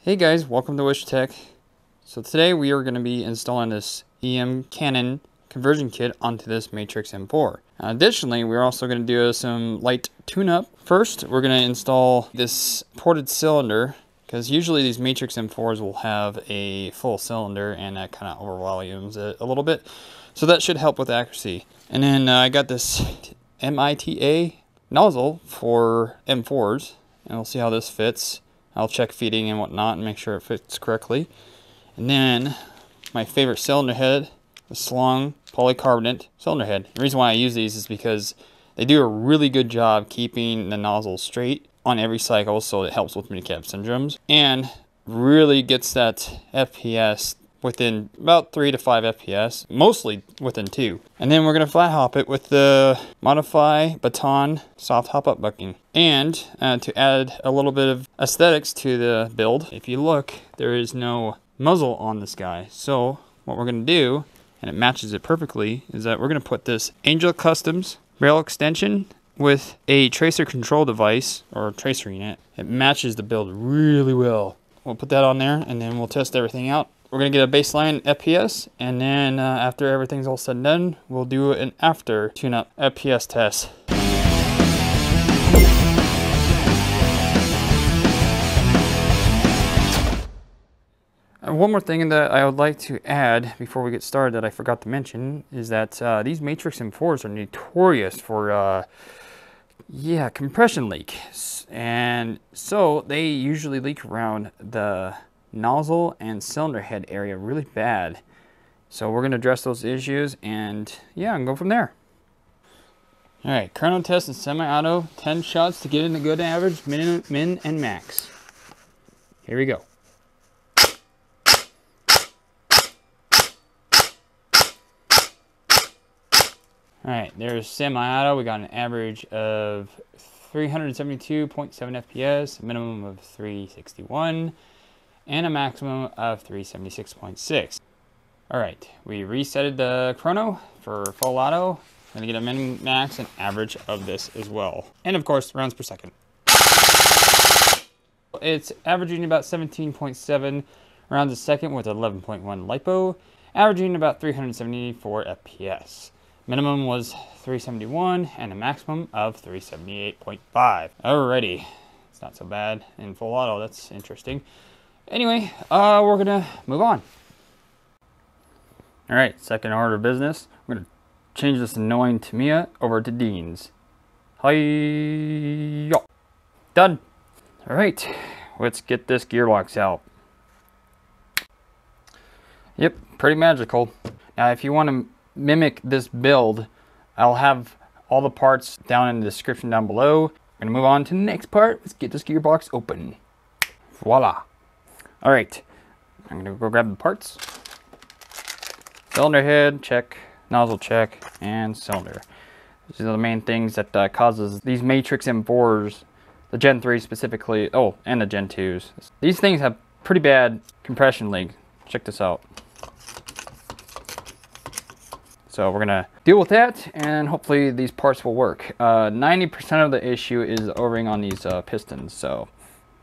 Hey guys, welcome to Wyshtech. So today we are going to be installing this EM Canon conversion kit onto this Matrix M4. Additionally, we're also going to do some light tune-up. First, we're going to install this ported cylinder, because usually these Matrix M4s will have a full cylinder and that kind of overvolumes it a little bit. So that should help with accuracy. And then I got this MITA nozzle for M4s, and we'll see how this fits. I'll check feeding and whatnot and make sure it fits correctly. And then my favorite cylinder head, the Slong polycarbonate cylinder head. The reason why I use these is because they do a really good job keeping the nozzle straight on every cycle, so it helps with mini-cap syndromes and really gets that FPS within about 3 to 5 FPS, mostly within 2. And then we're going to flat hop it with the Modify Baton soft hop up bucking. And to add a little bit of aesthetics to the build, if you look, there is no muzzle on this guy. So what we're going to do, and it matches it perfectly, is that we're going to put this Angel Customs rail extension with a tracer control device, or tracer unit. It matches the build really well. We'll put that on there and then we'll test everything out. We're going to get a baseline FPS, and then after everything's all said and done, we'll do an after tune-up FPS test. One more thing that I would like to add before we get started that I forgot to mention is that these Matrix M4s are notorious for compression leaks, and so they usually leak around the nozzle and cylinder head area really bad. So we're going to address those issues and and go from there. Alright, chrono test and semi-auto, 10 shots to get in a good average, min and max. Here we go. Alright, there's semi-auto. We got an average of 372.7 FPS, a minimum of 361, and a maximum of 376.6. Alright, we resetted the chrono for full auto. Gonna get a min, max, and average of this as well. And of course, rounds per second. It's averaging about 17.7 rounds a second with 11.1 LiPo, averaging about 374 FPS. Minimum was 371 and a maximum of 378.5. Alrighty, it's not so bad in full auto. That's interesting. Anyway, we're gonna move on. Alright, second order of business. We're gonna change this annoying Tamiya over to Dean's. Hi-yo. Done. Alright, let's get this gearbox out. Yep, pretty magical. Now if you want to mimic this build, I'll have all the parts down in the description down below. We're gonna move on to the next part. Let's get this gearbox open. Voila. Alright, I'm gonna go grab the parts. Cylinder head, check. Nozzle, check. And cylinder. These are the main things that causes these Matrix M4s, the Gen 3 specifically, oh, and the Gen 2s. These things have pretty bad compression leak. Check this out. So we're gonna deal with that, and hopefully these parts will work. 90% of the issue is O-ring on these pistons. So, all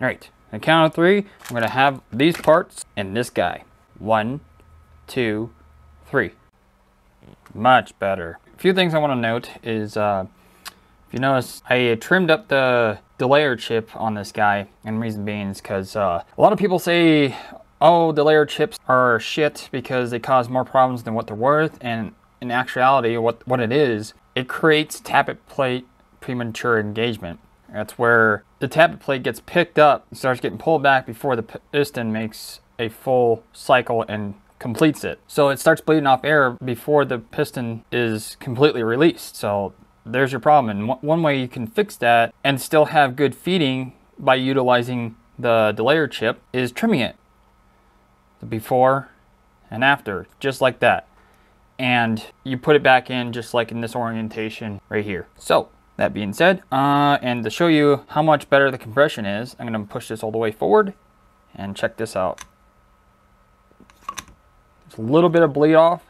right, on the count of 3, I'm gonna have these parts and this guy. 1, 2, 3. Much better. A few things I want to note is, if you notice, I trimmed up the delayer chip on this guy, and reason being is because a lot of people say, oh, delayer chips are shit because they cause more problems than what they're worth, and in actuality, what it is, it creates tappet plate premature engagement. That's where the tappet plate gets picked up and starts getting pulled back before the piston makes a full cycle and completes it. So it starts bleeding off air before the piston is completely released. So there's your problem. And one way you can fix that and still have good feeding by utilizing the delayer chip is trimming it. The before and after, just like that. And you put it back in just like in this orientation right here. So that being said, and to show you how much better the compression is, I'm gonna push this all the way forward and check this out. It's a little bit of bleed off,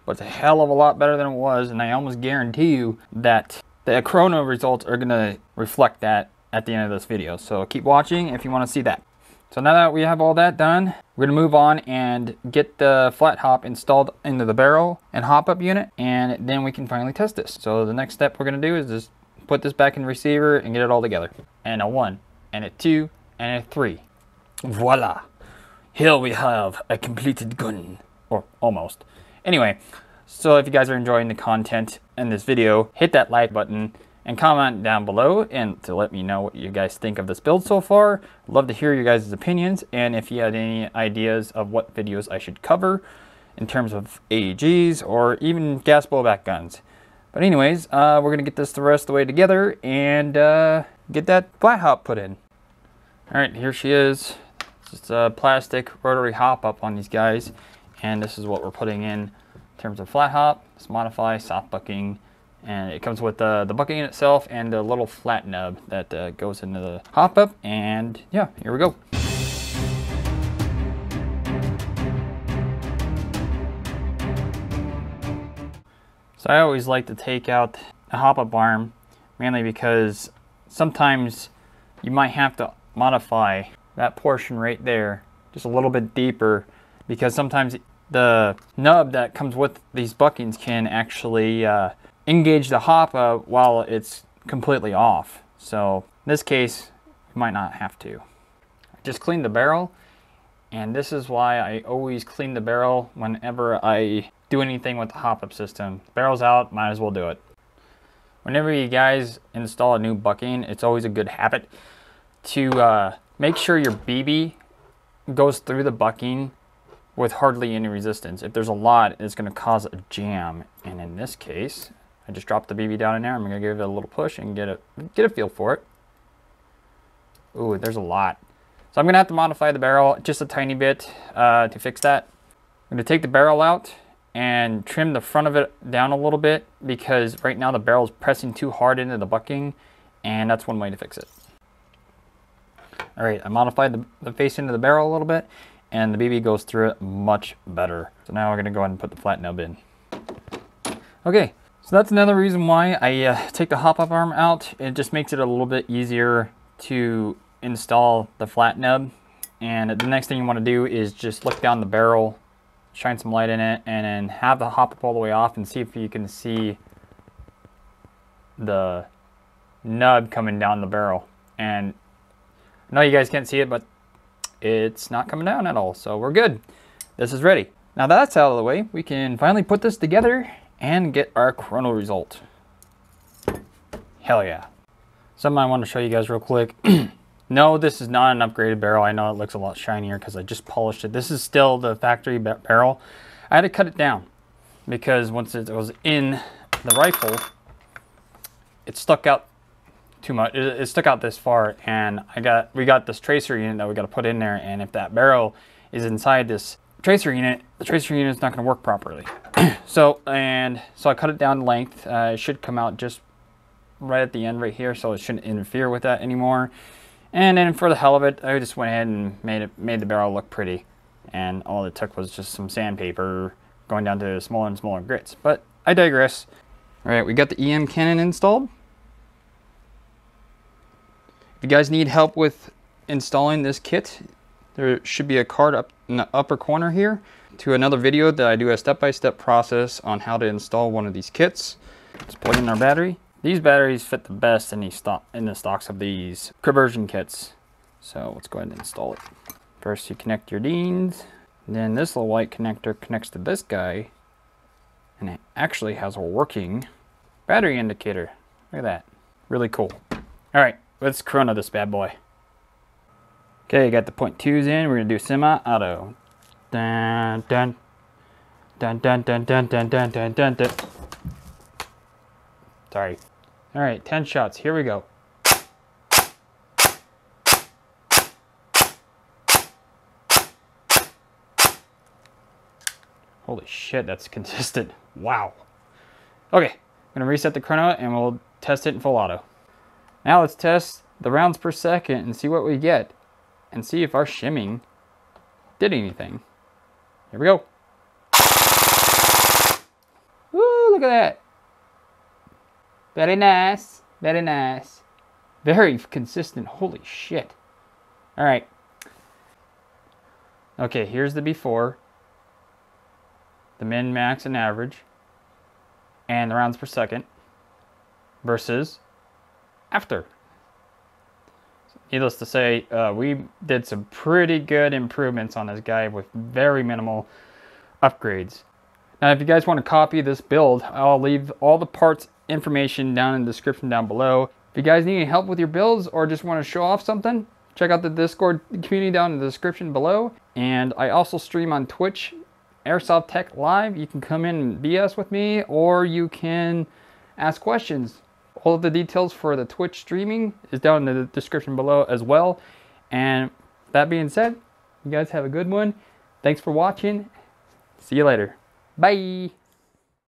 but it's a hell of a lot better than it was, and I almost guarantee you that the chrono results are gonna reflect that at the end of this video. So keep watching if you want to see that. So now that we have all that done, we're gonna move on and get the flat hop installed into the barrel and hop up unit, and then we can finally test this. So the next step we're gonna do is just put this back in the receiver and get it all together. And a 1, and a 2, and a 3. Voila! Here we have a completed gun, or almost. Anyway, so if you guys are enjoying the content in this video, hit that like button and comment down below and to let me know what you guys think of this build so far. I'd love to hear your guys' opinions, and if you had any ideas of what videos I should cover in terms of AEGs or even gas blowback guns. But anyways, we're gonna get this the rest of the way together and get that flat hop put in. All right, here she is. It's a plastic rotary hop up on these guys, and this is what we're putting in terms of flat hop. It's modify, soft bucking, and it comes with the bucking in itself and the little flat nub that goes into the hop up. And yeah, here we go. So I always like to take out the hop up arm, mainly because sometimes you might have to modify that portion right there just a little bit deeper, because sometimes the nub that comes with these buckings can actually engage the hop up while it's completely off. So in this case, you might not have to. I just cleaned the barrel, and this is why I always clean the barrel whenever I do anything with the hop up system. The barrel's out, might as well do it. Whenever you guys install a new bucking, it's always a good habit to make sure your BB goes through the bucking with hardly any resistance. If there's a lot, it's going to cause a jam, and in this case, I just dropped the BB down in there. I'm going to give it a little push and get a feel for it. Ooh, there's a lot. So I'm going to have to modify the barrel just a tiny bit to fix that. I'm going to take the barrel out and trim the front of it down a little bit, because right now the barrel is pressing too hard into the bucking, and that's one way to fix it. All right, I modified the face into the barrel a little bit, and the BB goes through it much better. So now we're going to go ahead and put the flat nub in. Okay. So that's another reason why I take the hop-up arm out. It just makes it a little bit easier to install the flat nub. And the next thing you want to do is just look down the barrel, shine some light in it, and then have the hop-up all the way off and see if you can see the nub coming down the barrel. And I know you guys can't see it, but it's not coming down at all. So we're good. This is ready. Now that's out of the way, we can finally put this together and get our chrono result. Hell yeah. Something I want to show you guys real quick. No, this is not an upgraded barrel. I know it looks a lot shinier because I just polished it. This is still the factory barrel. I had to cut it down because once it was in the rifle, it stuck out too much. It stuck out this far, and we got this tracer unit that we got to put in there, and if that barrel is inside this tracer unit, the tracer unit is not going to work properly. So I cut it down to length. It should come out just right at the end right here, so it shouldn't interfere with that anymore. And then for the hell of it, I just went ahead and made the barrel look pretty, and all it took was just some sandpaper going down to smaller and smaller grits. But I digress. All right, we got the EM cannon installed. If you guys need help with installing this kit, there should be a card up in the upper corner here to another video that I do a step-by-step process on how to install one of these kits. Let's plug in our battery. These batteries fit the best in the stocks of these conversion kits. So let's go ahead and install it. First you connect your DINs, then this little white connector connects to this guy, and it actually has a working battery indicator. Look at that, really cool. All right, let's chrono this bad boy. Okay, got the 0.2s in. We're gonna do semi-auto. Dun dun dun dun dun dun dun dun dun dun dun. Sorry. All right, 10 shots. Here we go. Holy shit, that's consistent. Wow. Okay, I'm gonna reset the chrono and we'll test it in full auto. Now let's test the rounds per second and see what we get, and see if our shimming did anything. Here we go. Woo, look at that. Very nice, very nice. Very consistent, holy shit. All right, Okay, here's the before, the min, max, and average, and the rounds per second versus after. Needless to say, we did some pretty good improvements on this guy with very minimal upgrades. Now, if you guys want to copy this build, I'll leave all the parts information down in the description down below. If you guys need any help with your builds or just want to show off something, check out the Discord community down in the description below. And I also stream on Twitch, Airsoft Tech Live. You can come in and BS with me, or you can ask questions. All of the details for the Twitch streaming is down in the description below as well. And that being said, you guys have a good one. Thanks for watching. See you later. Bye.